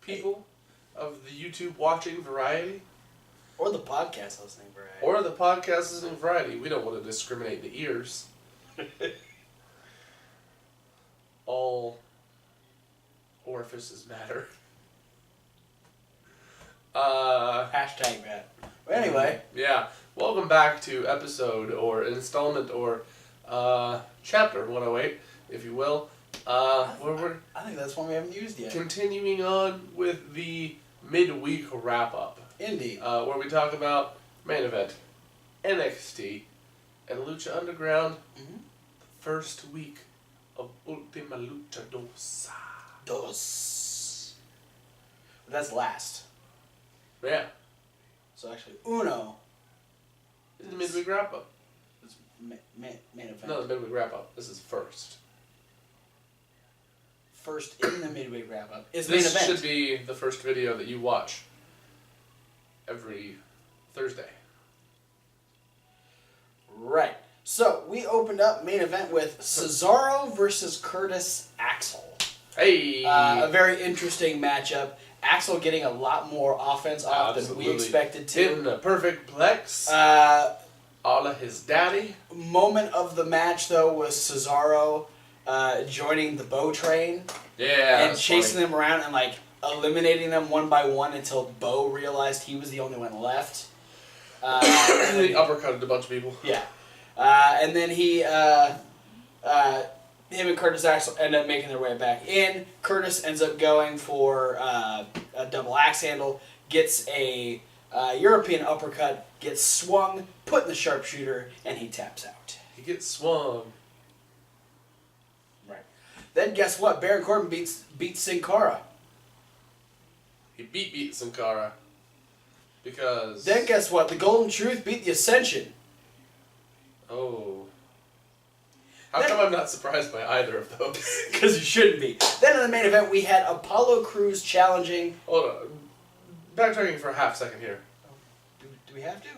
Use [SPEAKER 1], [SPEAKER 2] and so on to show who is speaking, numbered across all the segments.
[SPEAKER 1] people of the YouTube watching variety.
[SPEAKER 2] Or the podcast listening variety.
[SPEAKER 1] Or the podcast listening variety. We don't want to discriminate the ears. All orifices matter.
[SPEAKER 2] Hashtag that. But anyway.
[SPEAKER 1] Yeah. Welcome back to episode or installment or chapter 108, if you will.
[SPEAKER 2] I think that's one we haven't used yet.
[SPEAKER 1] Continuing on with the midweek wrap-up.
[SPEAKER 2] Indeed.
[SPEAKER 1] Where we talk about main event, NXT, and Lucha Underground, the first week of Ultima Lucha
[SPEAKER 2] Dos. But that's last.
[SPEAKER 1] Yeah.
[SPEAKER 2] So actually, Uno.
[SPEAKER 1] It's the midweek wrap-up.
[SPEAKER 2] It's main event.
[SPEAKER 1] No, the midweek wrap-up. This is first.
[SPEAKER 2] First in the midweek wrap-up is main event.
[SPEAKER 1] This should be the first video that you watch every Thursday.
[SPEAKER 2] Right. So, we opened up main event with Cesaro versus Curtis Axel.
[SPEAKER 1] Hey!
[SPEAKER 2] A very interesting matchup. Axel getting a lot more offense off than we expected to.
[SPEAKER 1] Hitting a perfect plex. All of his daddy.
[SPEAKER 2] Moment of the match, though, was Cesaro joining the Bo train.
[SPEAKER 1] Yeah,
[SPEAKER 2] and chasing them around and, like, eliminating them one by one until Bo realized he was the only one left.
[SPEAKER 1] He uppercutted a bunch of people.
[SPEAKER 2] Yeah. And then him and Curtis Axel end up making their way back in. Curtis ends up going for a double axe handle, gets a European uppercut, gets swung, put in the sharpshooter, and he taps out.
[SPEAKER 1] He gets swung.
[SPEAKER 2] Right. Then guess what? Baron Corbin beats Sin Cara.
[SPEAKER 1] He beat Sin Cara. Because...
[SPEAKER 2] Then guess what? The Golden Truth beat the Ascension.
[SPEAKER 1] Oh. How come I'm not surprised by either of those?
[SPEAKER 2] Because you shouldn't be. Then in the main event, we had Apollo Crews challenging...
[SPEAKER 1] Hold on. Backtracking for a half second here.
[SPEAKER 2] Do we have to?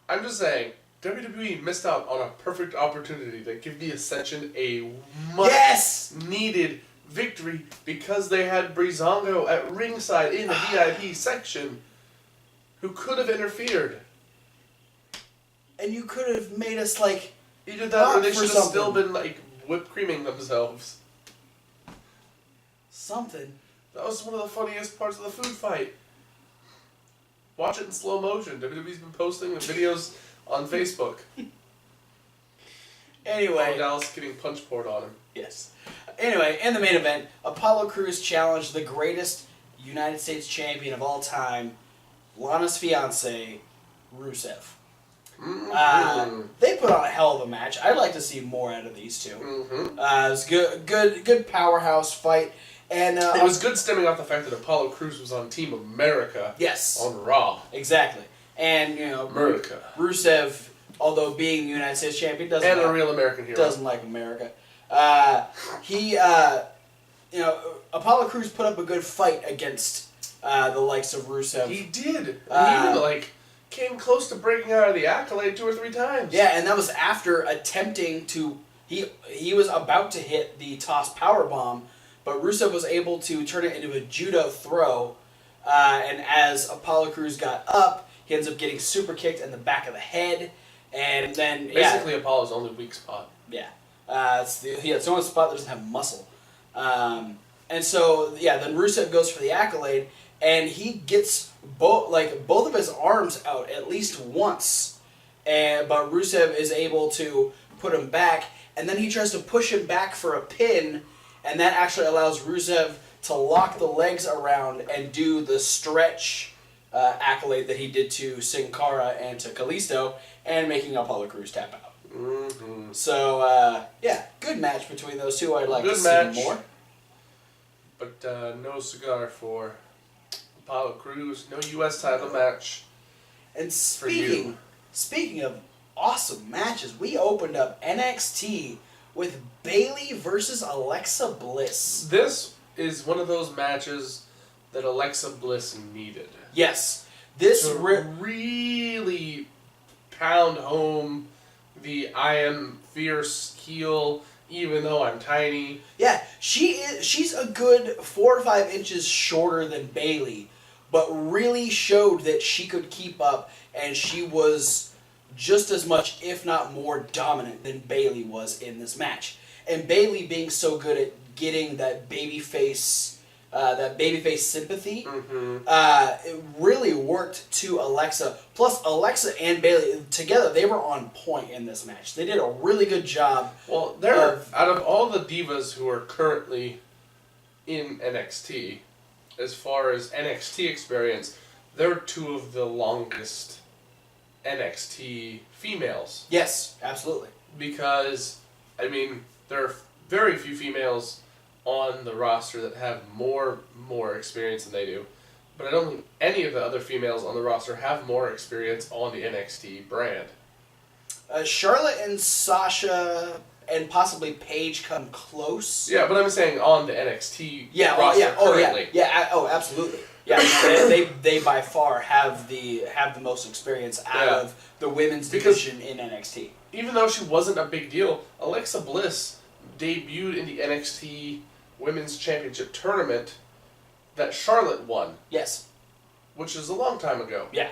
[SPEAKER 1] I'm just saying, WWE missed out on a perfect opportunity to give the Ascension a much-needed victory because they had Breezango at ringside in the VIP section who could have interfered.
[SPEAKER 2] And you could have made us, like...
[SPEAKER 1] Either that or they should have still been, like, whipped creaming themselves.
[SPEAKER 2] Something.
[SPEAKER 1] That was one of the funniest parts of the food fight. Watch it in slow motion. WWE's been posting the videos on Facebook.
[SPEAKER 2] Anyway.
[SPEAKER 1] Dallas getting punch poured on him.
[SPEAKER 2] Yes. Anyway, in the main event, Apollo Crews challenged the greatest United States champion of all time, Lana's fiancé, Rusev. They put on a hell of a match. I'd like to see more out of these two. It was good powerhouse fight, and
[SPEAKER 1] it was good stemming off the fact that Apollo Crews was on Team America.
[SPEAKER 2] Yes,
[SPEAKER 1] on Raw.
[SPEAKER 2] Exactly, and
[SPEAKER 1] America.
[SPEAKER 2] Rusev, although being the United States champion,
[SPEAKER 1] a real American hero,
[SPEAKER 2] doesn't like America. Apollo Crews put up a good fight against the likes of Rusev.
[SPEAKER 1] He did. And even came close to breaking out of the Accolade 2 or 3 times.
[SPEAKER 2] Yeah, and that was after attempting to... He was about to hit the toss powerbomb, but Rusev was able to turn it into a judo throw, and as Apollo Crews got up, he ends up getting super kicked in the back of the head, and then...
[SPEAKER 1] Basically Apollo's only weak spot.
[SPEAKER 2] Yeah. It's the only spot that doesn't have muscle. And so, then Rusev goes for the Accolade, and he gets both of his arms out at least once, but Rusev is able to put him back, and then he tries to push him back for a pin, and that actually allows Rusev to lock the legs around and do the stretch Accolade that he did to Sin Cara and to Kalisto, and making Apollo Crews tap out. So, good match between those two. I'd like to see more.
[SPEAKER 1] But no cigar for Apollo Crews. No U.S. title match.
[SPEAKER 2] And speaking of awesome matches, we opened up NXT with Bayley versus Alexa Bliss.
[SPEAKER 1] This is one of those matches that Alexa Bliss needed.
[SPEAKER 2] Yes. This
[SPEAKER 1] really pound home the I am fierce heel even though I'm tiny.
[SPEAKER 2] Yeah, she's a good 4 or 5 inches shorter than Bayley, but really showed that she could keep up, and she was just as much, if not more, dominant than Bayley was in this match. And Bayley being so good at getting that babyface sympathy, it really worked to Alexa. Plus, Alexa and Bayley together, they were on point in this match. They did a really good job.
[SPEAKER 1] Well, out of all the divas who are currently in NXT, as far as NXT experience, they're 2 of the longest NXT females.
[SPEAKER 2] Yes, absolutely.
[SPEAKER 1] Because, I mean, there are very few females on the roster that have more experience than they do. But I don't think any of the other females on the roster have more experience on the NXT brand.
[SPEAKER 2] Charlotte and Sasha and possibly Paige come close.
[SPEAKER 1] Yeah, but I'm saying on the NXT
[SPEAKER 2] roster
[SPEAKER 1] currently.
[SPEAKER 2] Absolutely. Yeah, they by far have the most experience out of the women's division in NXT.
[SPEAKER 1] Even though she wasn't a big deal, Alexa Bliss debuted in the NXT Women's Championship tournament that Charlotte won.
[SPEAKER 2] Yes.
[SPEAKER 1] Which is a long time ago.
[SPEAKER 2] Yeah.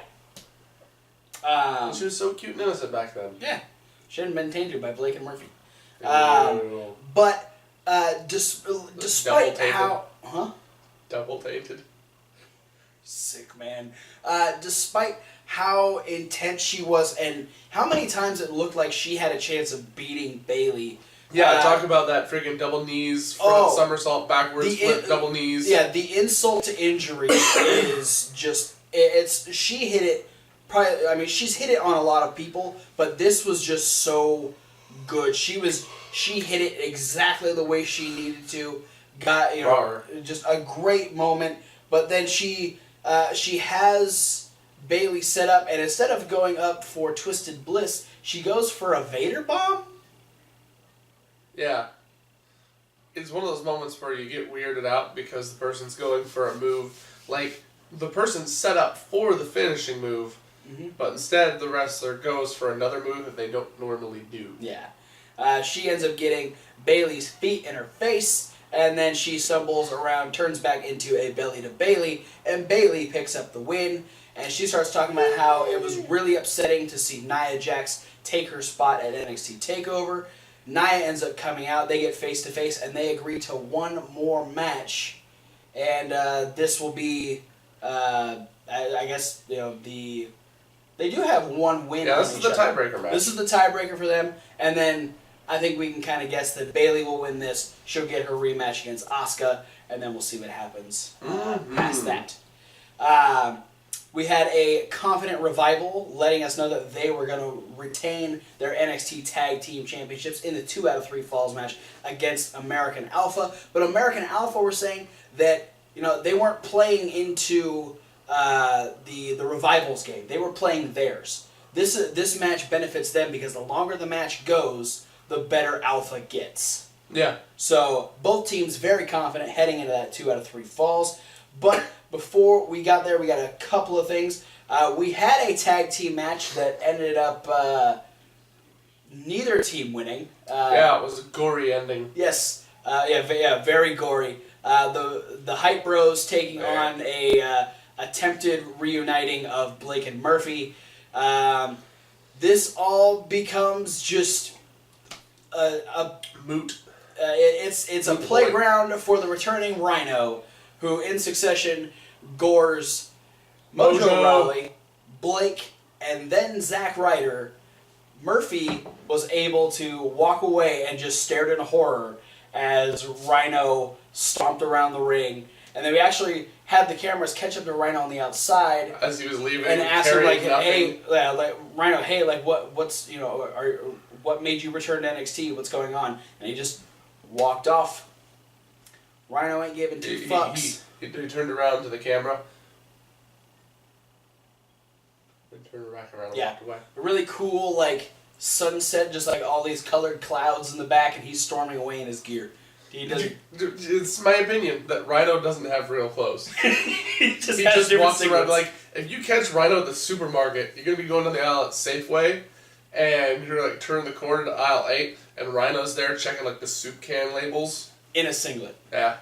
[SPEAKER 1] She was so cute and innocent back then.
[SPEAKER 2] Yeah. She hadn't been tainted by Blake and Murphy. But despite how... Huh?
[SPEAKER 1] Double tainted.
[SPEAKER 2] Sick, man. Despite how intense she was and how many times it looked like she had a chance of beating Bayley...
[SPEAKER 1] Yeah, talk about that friggin' double knees, front somersault, backwards flip, double knees.
[SPEAKER 2] Yeah, the insult to injury is just... She hit it... Probably, I mean, she's hit it on a lot of people, but this was just so good. She hit it exactly the way she needed to. Got, just a great moment. But then she has Bayley set up, and instead of going up for Twisted Bliss, she goes for a Vader bomb?
[SPEAKER 1] Yeah. It's one of those moments where you get weirded out because the person's going for a move. Like, the person's set up for the finishing move, but instead the wrestler goes for another move that they don't normally do.
[SPEAKER 2] Yeah. She ends up getting Bayley's feet in her face, and then she stumbles around, turns back into a belly to Bayley, and Bayley picks up the win. And she starts talking about how it was really upsetting to see Nia Jax take her spot at NXT TakeOver. Nia ends up coming out, they get face-to-face, and they agree to one more match. And this will be, I guess, they do have one win.
[SPEAKER 1] Yeah, this is the tiebreaker match.
[SPEAKER 2] This is the tiebreaker for them. And then I think we can kind of guess that Bayley will win this. She'll get her rematch against Asuka, and then we'll see what happens past that. We had a confident Revival letting us know that they were going to retain their NXT Tag Team Championships in the 2 out of 3 falls match against American Alpha. But American Alpha were saying that they weren't playing into the Revival's game. They were playing theirs. This match benefits them because the longer the match goes, the better Alpha gets.
[SPEAKER 1] Yeah.
[SPEAKER 2] So both teams very confident heading into that 2 out of 3 falls. But before we got there, we got a couple of things. We had a tag team match that ended up neither team winning.
[SPEAKER 1] It was a gory ending.
[SPEAKER 2] Yes. Very gory. The Hype Bros taking on a attempted reuniting of Blake and Murphy. This all becomes just a
[SPEAKER 1] moot.
[SPEAKER 2] It's a playground for the returning Rhino, who in succession gores Mojo Rawley, Blake, and then Zack Ryder. Murphy was able to walk away and just stared in horror as Rhino stomped around the ring. And then we actually had the cameras catch up to Rhino on the outside
[SPEAKER 1] as he was leaving,
[SPEAKER 2] and asked him "Hey, Rhino, what's what made you return to NXT? What's going on?" And he just walked off. Rhino ain't giving 2 fucks.
[SPEAKER 1] He turned around to the camera. Then turned back around and walked away.
[SPEAKER 2] A really cool sunset, just all these colored clouds in the back, and he's storming away in his gear.
[SPEAKER 1] It's my opinion that Rhino doesn't have real clothes.
[SPEAKER 2] he just
[SPEAKER 1] walks around if you catch Rhino at the supermarket, you're gonna be going down the aisle at Safeway, and you're like turning the corner to aisle 8, and Rhino's there checking like the soup can labels.
[SPEAKER 2] In a singlet.
[SPEAKER 1] Yeah.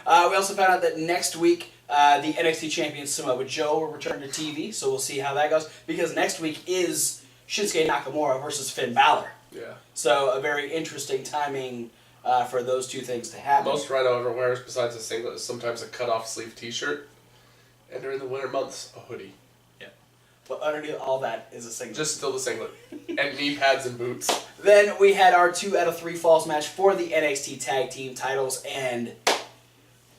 [SPEAKER 2] We also found out that next week, the NXT champion Samoa Joe will return to TV, so we'll see how that goes. Because next week is Shinsuke Nakamura versus Finn Balor.
[SPEAKER 1] Yeah.
[SPEAKER 2] So a very interesting timing for those two things to happen.
[SPEAKER 1] Most Rhino ever wears, besides a singlet, is sometimes a cut-off sleeve T-shirt, and during the winter months, a hoodie.
[SPEAKER 2] Yeah. But underneath all that is a singlet.
[SPEAKER 1] Just still the singlet. And knee pads and boots.
[SPEAKER 2] Then we had our 2 out of 3 falls match for the NXT Tag Team Titles, and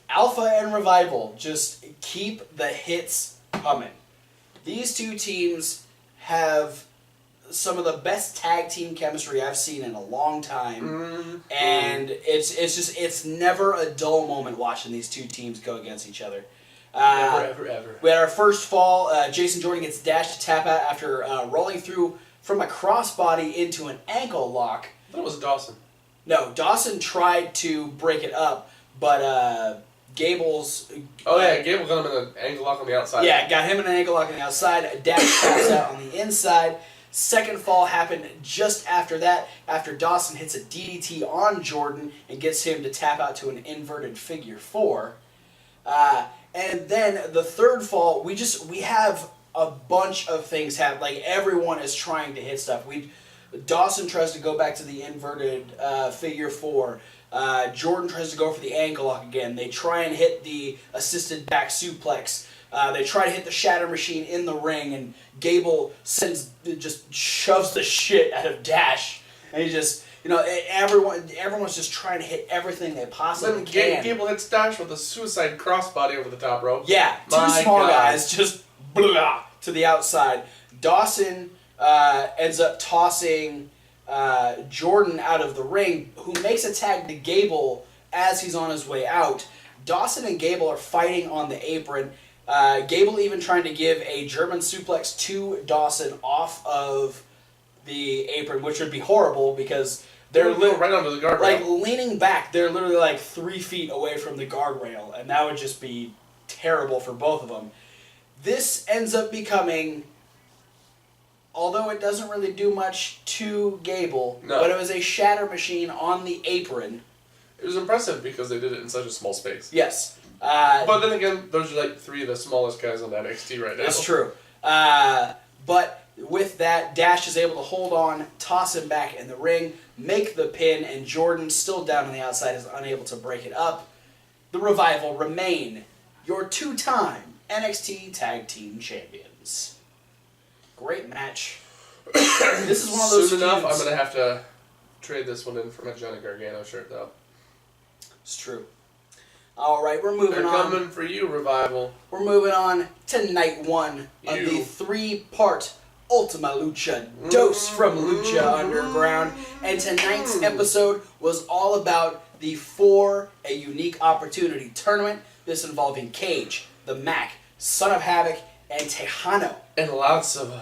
[SPEAKER 2] Alpha and Revival just keep the hits coming. These two teams have some of the best tag team chemistry I've seen in a long time, and it's never a dull moment watching these two teams go against each other.
[SPEAKER 1] Ever.
[SPEAKER 2] We had our first fall. Jason Jordan gets dashed to tap out after rolling through from a crossbody into an ankle lock.
[SPEAKER 1] I thought it was Dawson.
[SPEAKER 2] No, Dawson tried to break it up, but Gable's...
[SPEAKER 1] Gable got him in an ankle lock on the outside.
[SPEAKER 2] Yeah, got him in an ankle lock on the outside. Dash taps out on the inside. Second fall happened just after that, after Dawson hits a DDT on Jordan and gets him to tap out to an inverted figure 4. And then the third fall, we have a bunch of things happen. Like, everyone is trying to hit stuff. Dawson tries to go back to the inverted figure 4. Jordan tries to go for the ankle lock again. They try and hit the assisted back suplex. They try to hit the Shatter Machine in the ring, and Gable just shoves the shit out of Dash. And he just, everyone's just trying to hit everything they possibly can.
[SPEAKER 1] Gable hits Dash with a suicide crossbody over the top rope.
[SPEAKER 2] Yeah, two small guys just blah to the outside. Dawson ends up tossing Jordan out of the ring, who makes a tag to Gable as he's on his way out. Dawson and Gable are fighting on the apron. Gable even trying to give a German suplex to Dawson off of the apron, which would be horrible because they're
[SPEAKER 1] right under the guardrail.
[SPEAKER 2] Like, leaning back, they're literally like 3 feet away from the guardrail, and that would just be terrible for both of them. This ends up becoming, although it doesn't really do much to Gable, but it was a Shatter Machine on the apron.
[SPEAKER 1] It was impressive because they did it in such a small space.
[SPEAKER 2] Yes.
[SPEAKER 1] But then again, those are like 3 of the smallest guys on NXT right now.
[SPEAKER 2] That's true. But with that, Dash is able to hold on, toss him back in the ring, make the pin, and Jordan, still down on the outside, is unable to break it up. The Revival remain your 2-time NXT Tag Team Champions. Great match. This is one of those
[SPEAKER 1] Soon enough,
[SPEAKER 2] feuds.
[SPEAKER 1] I'm going to have to trade this one in for my Johnny Gargano shirt, though.
[SPEAKER 2] It's true. All right, we're moving on.
[SPEAKER 1] They're coming for you, Revival.
[SPEAKER 2] We're moving on to night 1 of the 3-part Ultima Lucha dose from Lucha Underground. And tonight's episode was all about the For a Unique Opportunity tournament. This involving Cage, the Mack, Son of Havoc, and Texano.
[SPEAKER 1] And lots of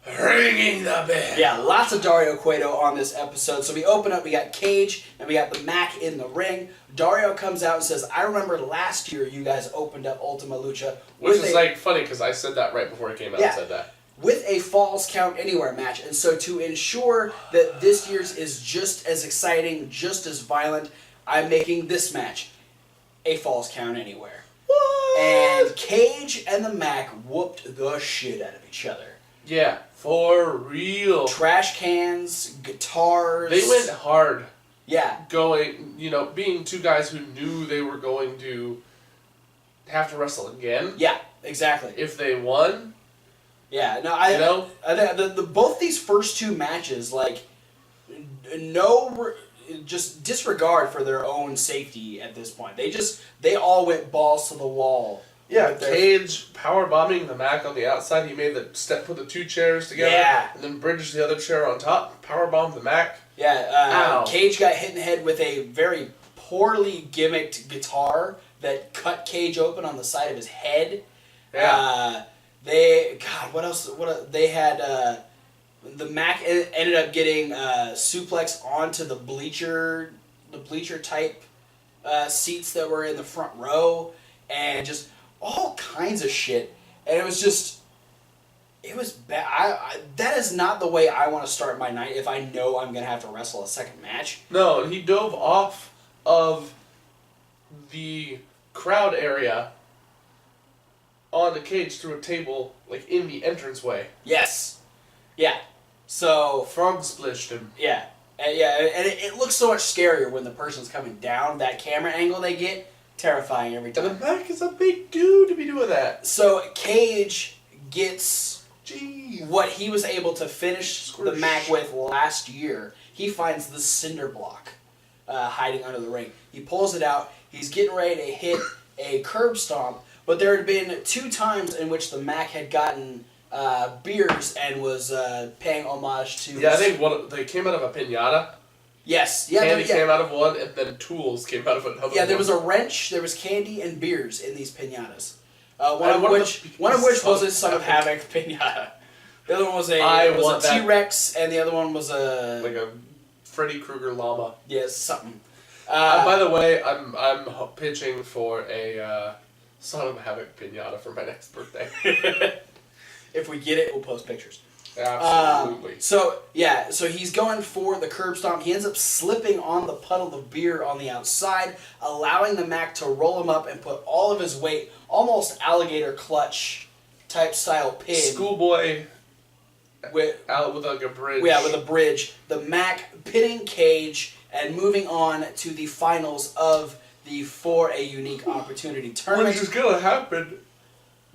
[SPEAKER 1] ringing the bell.
[SPEAKER 2] Yeah, lots of Dario Cueto on this episode. So we open up, we got Cage, and we got the Mack in the ring. Dario comes out and says, I remember last year you guys opened up Ultima Lucha.
[SPEAKER 1] Which is funny because I said that right before he came out and said that.
[SPEAKER 2] With a Falls Count Anywhere match. And so to ensure that this year's is just as exciting, just as violent, I'm making this match a Falls Count Anywhere.
[SPEAKER 1] What?
[SPEAKER 2] And Cage and the Mack whooped the shit out of each other.
[SPEAKER 1] Yeah, for real.
[SPEAKER 2] Trash cans, guitars.
[SPEAKER 1] They went hard.
[SPEAKER 2] Yeah.
[SPEAKER 1] Being 2 guys who knew they were going to have to wrestle again.
[SPEAKER 2] Yeah, exactly.
[SPEAKER 1] If they won.
[SPEAKER 2] Yeah, no, both these first 2 matches, just disregard for their own safety at this point. They all went balls to the wall.
[SPEAKER 1] Yeah, Cage power bombing the Mack on the outside. He made the step, put the 2 chairs together, and then bridged the other chair on top. Power bombed the Mack.
[SPEAKER 2] Yeah, Cage got hit in the head with a very poorly gimmicked guitar that cut Cage open on the side of his head.
[SPEAKER 1] Yeah.
[SPEAKER 2] What else? They had the Mack ended up getting suplex onto the bleacher type seats that were in the front row, and just all kinds of shit. And it was just It was bad. That is not the way I want to start my night if I know I'm going to have to wrestle a second match.
[SPEAKER 1] No, he dove off of the crowd area on the cage through a table, like in the entranceway.
[SPEAKER 2] Yes. Yeah. So...
[SPEAKER 1] Frog splished him.
[SPEAKER 2] Yeah. And it looks so much scarier when the person's coming down. That camera angle they get, terrifying every time.
[SPEAKER 1] And the Mack is a big dude to be doing that.
[SPEAKER 2] So Cage gets what he was able to finish the Mack with last year. He finds the cinder block hiding under the ring. He pulls it out. He's getting ready to hit a curb stomp. But there had been 2 times in which the Mack had gotten beers and was paying homage to...
[SPEAKER 1] Yeah, I think they came out of a piñata.
[SPEAKER 2] Yes. Yeah,
[SPEAKER 1] Candy came out of one, and then tools came out of another.
[SPEAKER 2] Yeah, there was a wrench, there was candy, and beers in these piñatas. One of which was a Son of Havoc piñata. The other one was a T-Rex, and the other one was a...
[SPEAKER 1] Like a Freddy Krueger llama.
[SPEAKER 2] Yeah, something.
[SPEAKER 1] By the way, I'm pitching for a Son of Havoc piñata for my next birthday.
[SPEAKER 2] If we get it, we'll post pictures.
[SPEAKER 1] Absolutely.
[SPEAKER 2] So he's going for the curb stomp. He ends up slipping on the puddle of beer on the outside, allowing the Mack to roll him up and put all of his weight, almost alligator clutch type style pin.
[SPEAKER 1] Schoolboy with like a bridge.
[SPEAKER 2] Yeah, with a bridge. The Mack pinning Cage and moving on to the finals of the For a Unique Opportunity tournament.
[SPEAKER 1] Which is going to happen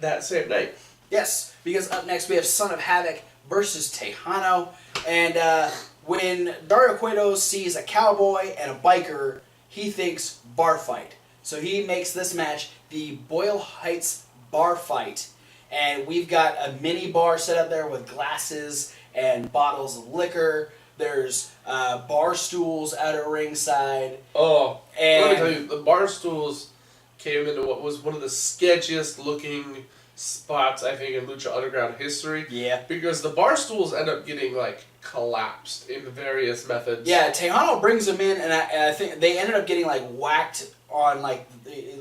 [SPEAKER 1] that same night.
[SPEAKER 2] Yes, because up next we have Son of Havoc versus Texano. And when Dario Cueto sees a cowboy and a biker, he thinks bar fight. So he makes this match the Boyle Heights bar fight. And we've got a mini bar set up there with glasses and bottles of liquor. There's bar stools out at ringside.
[SPEAKER 1] Oh,
[SPEAKER 2] and
[SPEAKER 1] let me tell you, the bar stools came into what was one of the sketchiest looking spots, I think, in Lucha Underground history.
[SPEAKER 2] Yeah. Because
[SPEAKER 1] the bar stools end up getting, like, collapsed in various methods.
[SPEAKER 2] Yeah, Texano brings them in, and I think they ended up getting, like, whacked on, like,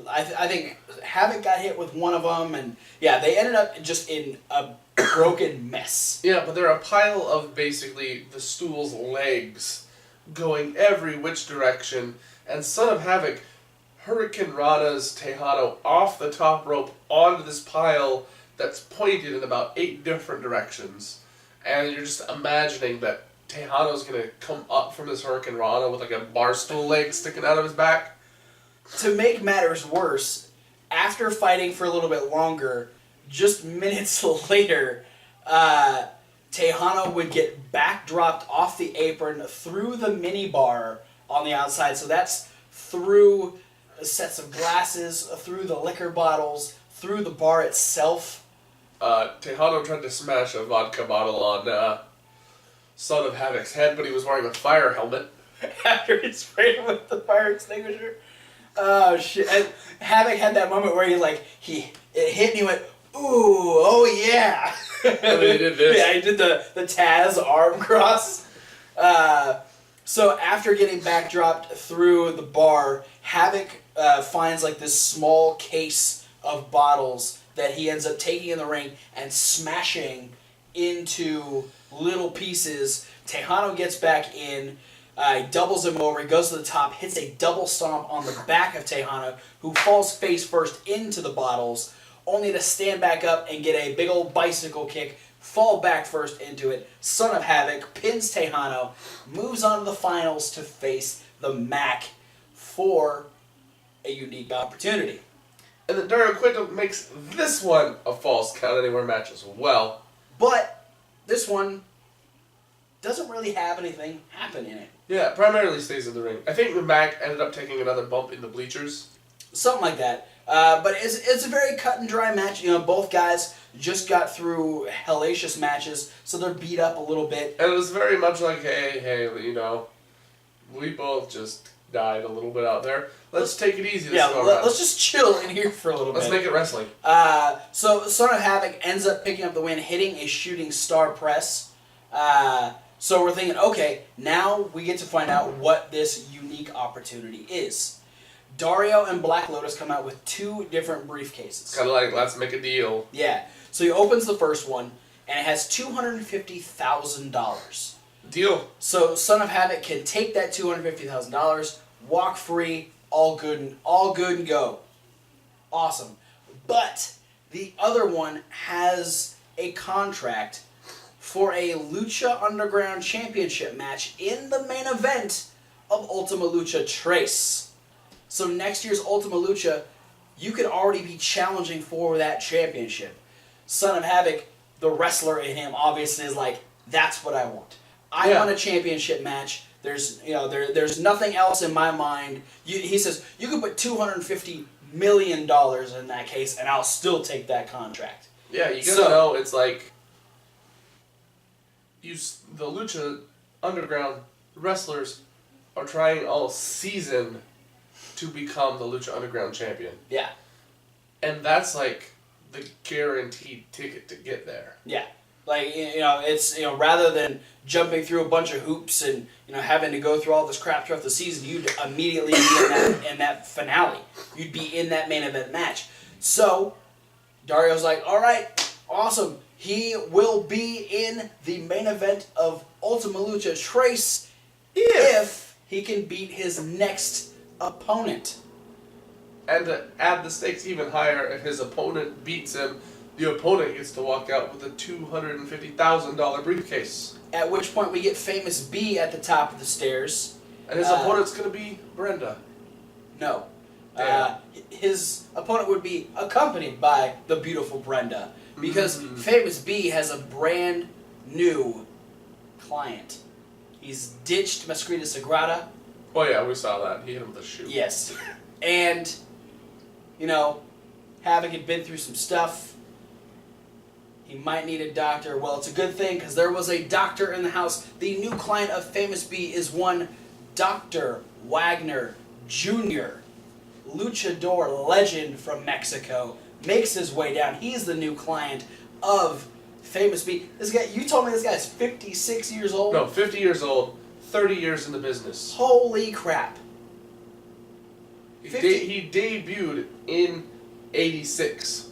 [SPEAKER 2] I think Havoc got hit with one of them, and, yeah, they ended up just in a broken mess.
[SPEAKER 1] Yeah, but they're a pile of, basically, the stool's legs going every which direction, and Son of Havoc Hurricane Rana's Texano off the top rope onto this pile that's pointed in about 8 different directions. And you're just imagining that Texano's going to come up from this Hurricane Rana with like a bar stool leg sticking out of his back.
[SPEAKER 2] To make matters worse, after fighting for a little bit longer, just minutes later, Texano would get backdropped off the apron through the mini bar on the outside. So that's through sets of glasses, through the liquor bottles, through the bar itself.
[SPEAKER 1] Texano tried to smash a vodka bottle on Son of Havoc's head, but he was wearing a fire helmet.
[SPEAKER 2] After he sprayed him with the fire extinguisher. Oh shit! And Havoc had that moment where it hit and he went, "Ooh, oh yeah!"
[SPEAKER 1] And he did this.
[SPEAKER 2] Yeah, he did the Taz arm cross. So after getting backdropped through the bar, Havoc finds like this small case of bottles that he ends up taking in the ring and smashing into little pieces. Texano gets back in, he doubles him over, he goes to the top, hits a double stomp on the back of Texano, who falls face first into the bottles, only to stand back up and get a big old bicycle kick, fall back first into it. Son of Havoc pins Texano, moves on to the finals to face the Mack for a unique opportunity.
[SPEAKER 1] And then Dario Cueto makes this one a false count anywhere match as well.
[SPEAKER 2] But this one doesn't really have anything happen in it.
[SPEAKER 1] Yeah, it primarily stays in the ring. I think the Mack ended up taking another bump in the bleachers.
[SPEAKER 2] Something like that. But it's a very cut and dry match. You know, both guys just got through hellacious matches, so they're beat up a little bit.
[SPEAKER 1] And it was very much like, hey, you know, we both just died a little bit out there. Let's take it easy.
[SPEAKER 2] Let's just chill in here for a little bit.
[SPEAKER 1] Let's make it wrestling.
[SPEAKER 2] So Son of Havoc ends up picking up the win, hitting a shooting star press. So we're thinking, okay, now we get to find out what this unique opportunity is. Dario and Black Lotus come out with 2 different briefcases.
[SPEAKER 1] Kind of like, let's make a deal.
[SPEAKER 2] Yeah. So he opens the first one, and it has $250,000.
[SPEAKER 1] Deal.
[SPEAKER 2] So Son of Havoc can take that $250,000, walk free, all good and go. Awesome. But the other one has a contract for a Lucha Underground Championship match in the main event of Ultima Lucha Trace. So next year's Ultima Lucha, you could already be challenging for that championship. Son of Havoc, the wrestler in him, obviously is like, that's what I want. I want a championship match. There's there's nothing else in my mind. He says, you could put $250 million in that case, and I'll still take that contract.
[SPEAKER 1] Yeah, you gotta know, it's like, the Lucha Underground wrestlers are trying all season to become the Lucha Underground champion.
[SPEAKER 2] Yeah.
[SPEAKER 1] And that's like the guaranteed ticket to get there.
[SPEAKER 2] Yeah. Like, it's, rather than jumping through a bunch of hoops and, having to go through all this crap throughout the season, you'd immediately be in that finale. You'd be in that main event match. So, Dario's like, all right, awesome. He will be in the main event of Ultima Lucha Trace if he can beat his next opponent.
[SPEAKER 1] And to add the stakes even higher, if his opponent beats him, the opponent gets to walk out with a $250,000 briefcase.
[SPEAKER 2] At which point we get Famous B at the top of the stairs.
[SPEAKER 1] And his opponent's going to be Brenda.
[SPEAKER 2] No. His opponent would be accompanied by the beautiful Brenda. Because Famous B has a brand new client. He's ditched Masquerita Sagrada.
[SPEAKER 1] Oh yeah, we saw that. He hit him with a shoe.
[SPEAKER 2] Yes. And, Havoc had been through some stuff. He might need a doctor. Well, it's a good thing because there was a doctor in the house. The new client of Famous B is one Dr. Wagner Jr., luchador legend from Mexico, makes his way down. He's the new client of Famous B. This guy, you told me this guy's 56 years old?
[SPEAKER 1] No, 50 years old, 30 years in the business.
[SPEAKER 2] Holy crap.
[SPEAKER 1] He debuted in 86.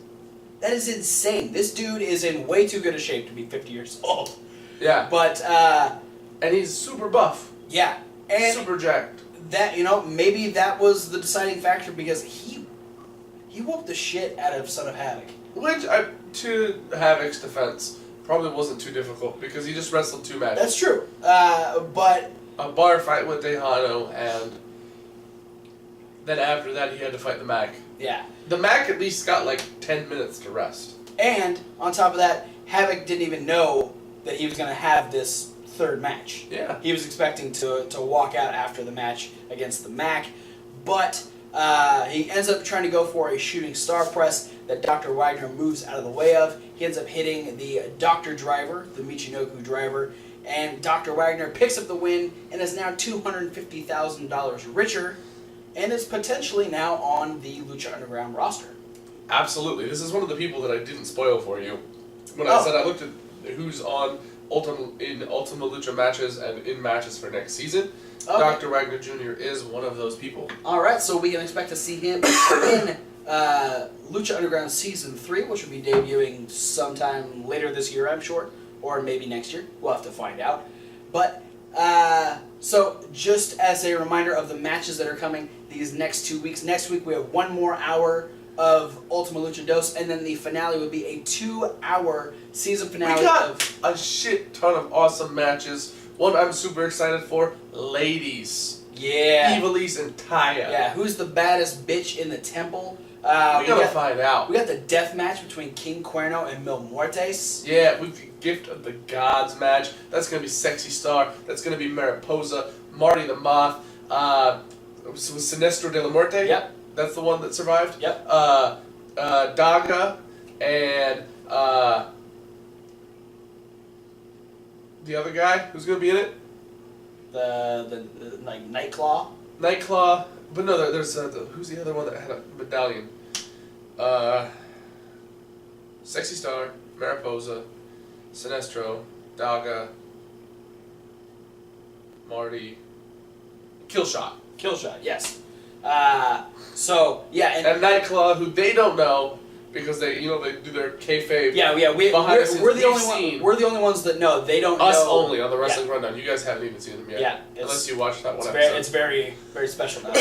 [SPEAKER 2] That is insane. This dude is in way too good a shape to be 50 years old.
[SPEAKER 1] Yeah.
[SPEAKER 2] But,
[SPEAKER 1] and he's super buff.
[SPEAKER 2] Yeah. And
[SPEAKER 1] super jacked.
[SPEAKER 2] That, maybe that was the deciding factor because he whooped the shit out of Son of Havoc.
[SPEAKER 1] Which, to Havoc's defense, probably wasn't too difficult because he just wrestled 2 matches.
[SPEAKER 2] That's true. But
[SPEAKER 1] a bar fight with Tejano, and then after that he had to fight the Mack.
[SPEAKER 2] Yeah.
[SPEAKER 1] The Mack at least got like 10 minutes to rest.
[SPEAKER 2] And, on top of that, Havoc didn't even know that he was going to have this third match.
[SPEAKER 1] Yeah.
[SPEAKER 2] He was expecting to walk out after the match against the Mack, but he ends up trying to go for a shooting star press that Dr. Wagner moves out of the way of. He ends up hitting the Dr. Driver, the Michinoku Driver, and Dr. Wagner picks up the win and is now $250,000 richer and is potentially now on the Lucha Underground roster.
[SPEAKER 1] Absolutely. This is one of the people that I didn't spoil for you. When I said I looked at who's on Ultima Lucha matches and in matches for next season, okay. Dr. Wagner Jr. is one of those people.
[SPEAKER 2] Alright, so we can expect to see him in Lucha Underground Season 3, which will be debuting sometime later this year, I'm sure, or maybe next year. We'll have to find out. But, so just as a reminder of the matches that are coming these next 2 weeks, next week we have 1 more hour of Ultima Lucha Dos, and then the finale would be a 2-hour season finale.
[SPEAKER 1] We got a shit ton of awesome matches. One I'm super excited for, ladies.
[SPEAKER 2] Yeah.
[SPEAKER 1] Ivelisse and Taya.
[SPEAKER 2] Yeah, who's the baddest bitch in the temple?
[SPEAKER 1] We gotta find out.
[SPEAKER 2] We got the death match between King Cuerno and Mil Muertes.
[SPEAKER 1] Yeah, with the Gift of the Gods match. That's gonna be Sexy Star. That's gonna be Mariposa, Marty the Moth, Sinestro de la Muerte.
[SPEAKER 2] Yep.
[SPEAKER 1] That's the one that survived.
[SPEAKER 2] Yep.
[SPEAKER 1] Daga and the other guy who's gonna be in it.
[SPEAKER 2] The like Nightclaw.
[SPEAKER 1] Nightclaw, but no, there's who's the other one that had a medallion? Sexy Star, Mariposa, Sinestro, Daga, Marty, Killshot.
[SPEAKER 2] Killshot, yes. So yeah,
[SPEAKER 1] and Nightclaw, who they don't know, because they do their kayfabe.
[SPEAKER 2] Yeah. We're the only ones that know. They don't
[SPEAKER 1] Us
[SPEAKER 2] know.
[SPEAKER 1] only on the Wrestling Rundown. You guys haven't even seen them yet.
[SPEAKER 2] Yeah.
[SPEAKER 1] Unless you watched that one episode.
[SPEAKER 2] It's very, very special now.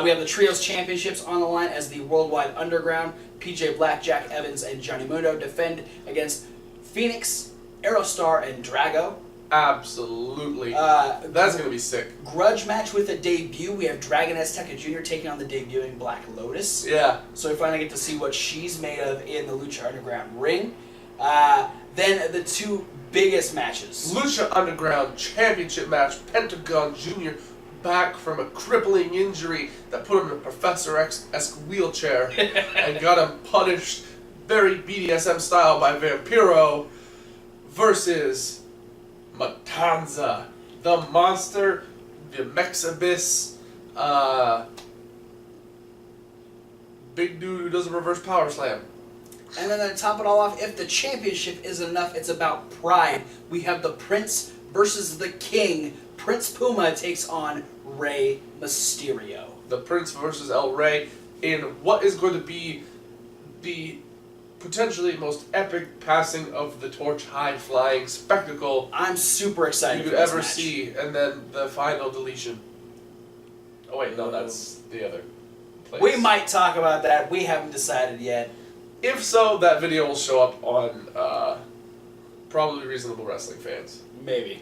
[SPEAKER 2] We have the Trios Championships on the line as the Worldwide Underground. PJ Black, Jack Evans, and Johnny Mundo defend against Phoenix, Aerostar, and Drago.
[SPEAKER 1] Absolutely. That's going to be sick.
[SPEAKER 2] Grudge match with a debut. We have Dragon Azteca Jr. taking on the debuting Black Lotus.
[SPEAKER 1] Yeah.
[SPEAKER 2] So we finally get to see what she's made of in the Lucha Underground ring. Then the two biggest matches.
[SPEAKER 1] Lucha Underground Championship match. Pentagon Jr. back from a crippling injury that put him in a Professor X-esque wheelchair and got him punished very BDSM style by Vampiro versus Matanza, the Monster, the Mexabis, big dude who does a reverse power slam.
[SPEAKER 2] And then to top it all off, if the championship isn't enough, it's about pride. We have the Prince versus the King. Prince Puma takes on Rey Mysterio.
[SPEAKER 1] The Prince versus El Rey in what is going to be the potentially most epic passing of the torch high-flying spectacle
[SPEAKER 2] I'm super excited
[SPEAKER 1] you could ever see, and then the final deletion. Oh wait, no, that's the other place.
[SPEAKER 2] We might talk about that. We haven't decided yet.
[SPEAKER 1] If so, that video will show up on probably Reasonable Wrestling fans.
[SPEAKER 2] Maybe.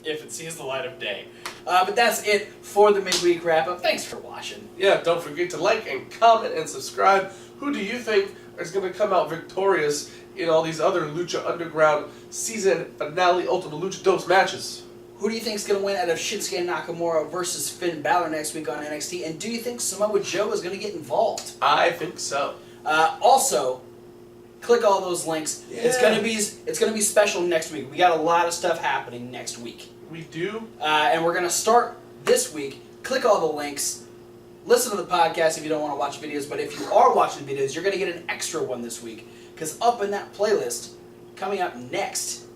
[SPEAKER 2] If it sees the light of day. But that's it for the midweek wrap-up. Thanks for watching.
[SPEAKER 1] Yeah, don't forget to like and comment and subscribe. Who do you think is going to come out victorious in all these other Lucha Underground season finale Ultima Lucha Dos matches?
[SPEAKER 2] Who do you think is going to win out of Shinsuke Nakamura versus Finn Balor next week on NXT? And do you think Samoa Joe is going to get involved?
[SPEAKER 1] I think so.
[SPEAKER 2] Also, click all those links.
[SPEAKER 1] Yeah.
[SPEAKER 2] It's gonna be special next week. We got a lot of stuff happening next week.
[SPEAKER 1] We do.
[SPEAKER 2] And we're gonna start this week. Click all the links. Listen to the podcast if you don't want to watch videos, but if you are watching videos, you're gonna get an extra one this week. Because up in that playlist, coming up next,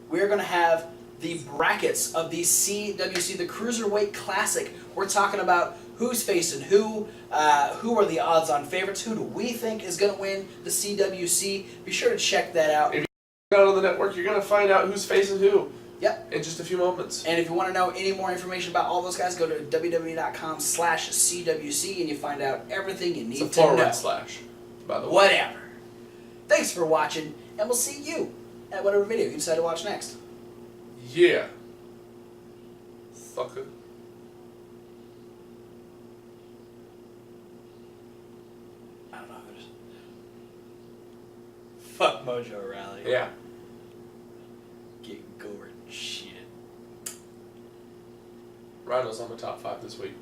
[SPEAKER 2] we're gonna have the brackets of the CWC, the Cruiserweight Classic. We're talking about who's facing who are the odds-on favorites, who do we think is going to win the CWC. Be sure to check that out.
[SPEAKER 1] If you go on the network, you're going to find out who's facing who.
[SPEAKER 2] Yep.
[SPEAKER 1] In just a few moments.
[SPEAKER 2] And if you want to know any more information about all those guys, go to www.com/CWC and you find out everything you need to know.
[SPEAKER 1] It's a / by the way.
[SPEAKER 2] Whatever. Thanks for watching, and we'll see you at whatever video you decide to watch next.
[SPEAKER 1] Yeah. Sucker.
[SPEAKER 2] I don't know who it is. Fuck Mojo Rally.
[SPEAKER 1] Yeah.
[SPEAKER 2] Get gored. Shit.
[SPEAKER 1] Rhino's on the top 5 this week.